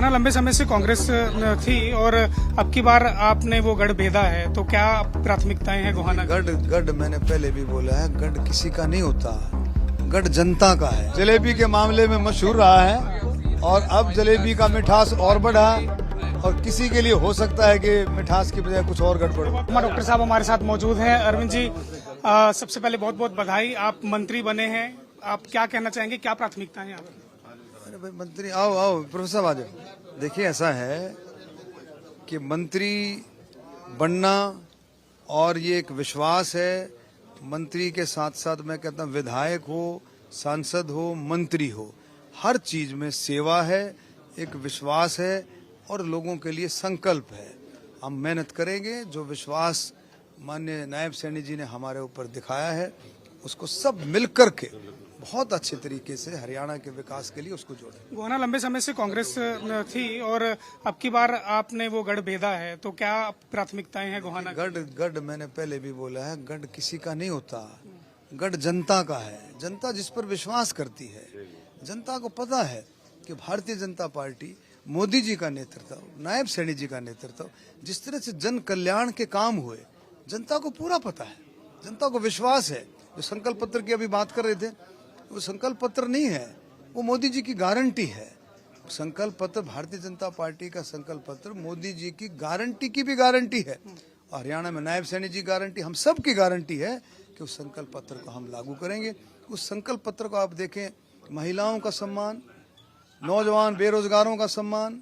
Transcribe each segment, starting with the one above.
गोहाना लंबे समय से कांग्रेस थी और अब की बार आपने वो गढ़ भेदा है, तो क्या प्राथमिकताएं हैं गोहाना? गढ़ मैंने पहले भी बोला है, गढ़ किसी का नहीं होता, गढ़ जनता का है। जलेबी के मामले में मशहूर रहा है और अब जलेबी का मिठास और बढ़ा और किसी के लिए हो सकता है कि मिठास की बजाय कुछ और गड़बड़। डॉक्टर साहब हमारे साथ मौजूद हैं। अरविंद जी, सबसे पहले बहुत बहुत बधाई, आप मंत्री बने हैं। आप क्या कहना चाहेंगे, क्या प्राथमिकताएं हैं आपकी? अरे भाई मंत्री आओ प्रोफेसर साहब आ जाओ। देखिए ऐसा है कि मंत्री बनना और ये एक विश्वास है, मंत्री के साथ साथ मैं कहता हूँ विधायक हो, सांसद हो, मंत्री हो, हर चीज में सेवा है, एक विश्वास है और लोगों के लिए संकल्प है। हम मेहनत करेंगे, जो विश्वास माननीय नायब सैनी जी ने हमारे ऊपर दिखाया है उसको सब मिलकर के बहुत अच्छे तरीके से हरियाणा के विकास के लिए उसको जोड़ें। गोहाना लंबे समय से कांग्रेस थी और अब की बार आपने वो गढ़ भेदा है, तो क्या प्राथमिकताएं हैं गोहाना? गढ़ मैंने पहले भी बोला है, गढ़ किसी का नहीं होता, गढ़ जनता का है। जनता जिस पर विश्वास करती है, जनता को पता है कि भारतीय जनता पार्टी, मोदी जी का नेतृत्व, नायब सैनी जी का नेतृत्व, जिस तरह से जन कल्याण के काम हुए, जनता को पूरा पता है, जनता को विश्वास है। जो संकल्प पत्र की अभी बात कर रहे थे, वो संकल्प पत्र नहीं है, वो मोदी जी की गारंटी है। संकल्प पत्र, भारतीय जनता पार्टी का संकल्प पत्र मोदी जी की गारंटी की भी गारंटी है। हरियाणा में नायब सैनी जी गारंटी, हम सब की गारंटी है कि उस संकल्प पत्र को हम लागू करेंगे। उस संकल्प पत्र को आप देखें, महिलाओं का सम्मान, नौजवान बेरोजगारों का सम्मान,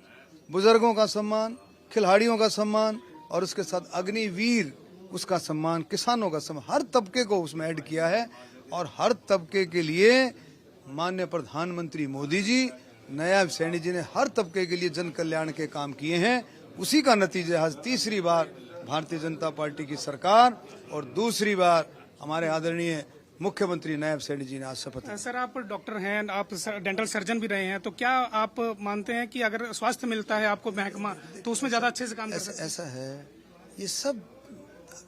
बुजुर्गों का सम्मान, खिलाड़ियों का सम्मान और उसके साथ अग्निवीर उसका सम्मान, किसानों का सम्मान, हर तबके को उसमें ऐड किया है। और हर तबके के लिए माननीय प्रधानमंत्री मोदी जी, नायब सैनी जी ने हर तबके के लिए जन कल्याण के काम किए हैं। उसी का नतीजा आज तीसरी बार भारतीय जनता पार्टी की सरकार और दूसरी बार हमारे आदरणीय मुख्यमंत्री नायब सैनी जी ने आज शपथ ली। सर, आप डॉक्टर हैं, आप डेंटल सर्जन भी रहे हैं, तो क्या आप मानते हैं कि अगर स्वास्थ्य मिलता है आपको महकमा, तो उसमें ज्यादा अच्छे से काम कर सकते हैं? ऐसा है, ये सब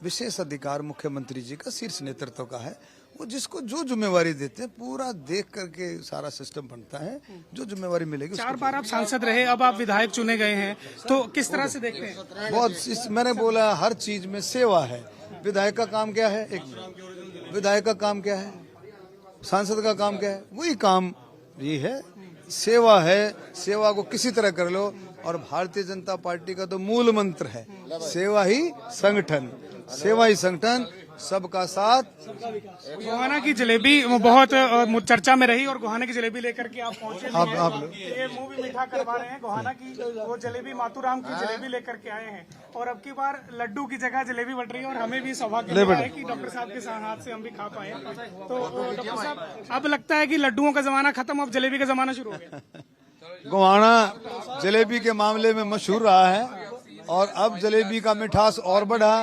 विशेष अधिकार मुख्यमंत्री जी का शीर्ष नेतृत्व का है। वो जिसको जो जिम्मेवारी देते हैं पूरा देख करके सारा सिस्टम बनता है, जो जिम्मेवारी मिलेगी। 4 बार आप सांसद रहे, अब आप विधायक चुने गए हैं, तो किस तरह से देखते हैं? बहुत, मैंने बोला हर चीज में सेवा है। विधायक का काम क्या है? एक विधायक का काम क्या है? सांसद का काम क्या है? वही काम ये है, सेवा है। सेवा को किसी तरह कर लो और भारतीय जनता पार्टी का तो मूल मंत्र है सेवा ही संगठन, सेवा ही संगठन, सबका साथ। गोहाना की जलेबी बहुत चर्चा में रही और गोहाना की जलेबी लेकर के आप पहुंचे भी हैं। आप ये मुंह भी मीठा करवा रहे हैं। गोहाना की वो जलेबी, मातूराम की जलेबी लेकर के आए हैं और अब की बार लड्डू की जगह जलेबी बट रही है और हमें भी सौभाग्य मिला है कि डॉक्टर साहब के हाथ से हम भी खा पाए। तो डॉक्टर साहब, अब लगता है कि लड्डुओं का जमाना खत्म, अब जलेबी का जमाना शुरू हो गया। गोहाना जलेबी के मामले में मशहूर रहा है और अब जलेबी का मिठास और बढ़ा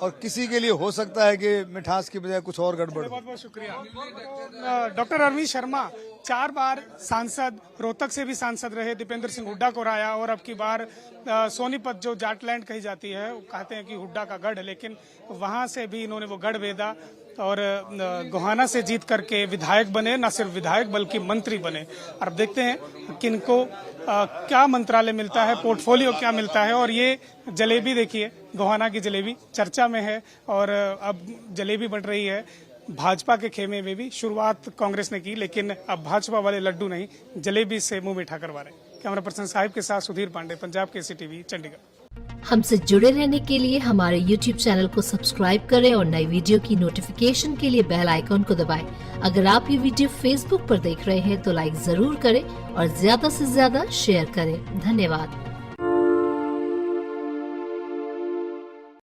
और किसी के लिए हो सकता है कि मिठास की बजाय कुछ और गड़बड़। बहुत बहुत शुक्रिया। डॉक्टर अरविंद शर्मा 4 बार सांसद, रोहतक से भी सांसद रहे, दीपेंद्र सिंह हुड्डा को हराया और अब की बार सोनीपत जो जाटलैंड कही जाती है, कहते हैं कि हुड्डा का गढ़, लेकिन वहां से भी इन्होंने वो गढ़ भेदा और गोहाना से जीत करके विधायक बने, न सिर्फ विधायक बल्कि मंत्री बने। और अब देखते हैं किनको क्या मंत्रालय मिलता है, पोर्टफोलियो क्या मिलता है। और ये जलेबी देखिए, गोहाना की जलेबी चर्चा में है और अब जलेबी बढ़ रही है। भाजपा के खेमे में भी शुरुआत कांग्रेस ने की, लेकिन अब भाजपा वाले लड्डू नहीं, जलेबी से मुंह मीठा करवा रहे हैं। कैमरा पर्सन साहिब के साथ सुधीर पांडे, पंजाब केसरी टीवी, चंडीगढ़। हमसे जुड़े रहने के लिए हमारे YouTube चैनल को सब्सक्राइब करें और नई वीडियो की नोटिफिकेशन के लिए बेल आइकॉन को दबाएं। अगर आप ये वीडियो Facebook पर देख रहे हैं तो लाइक जरूर करें और ज्यादा से ज्यादा शेयर करें। धन्यवाद।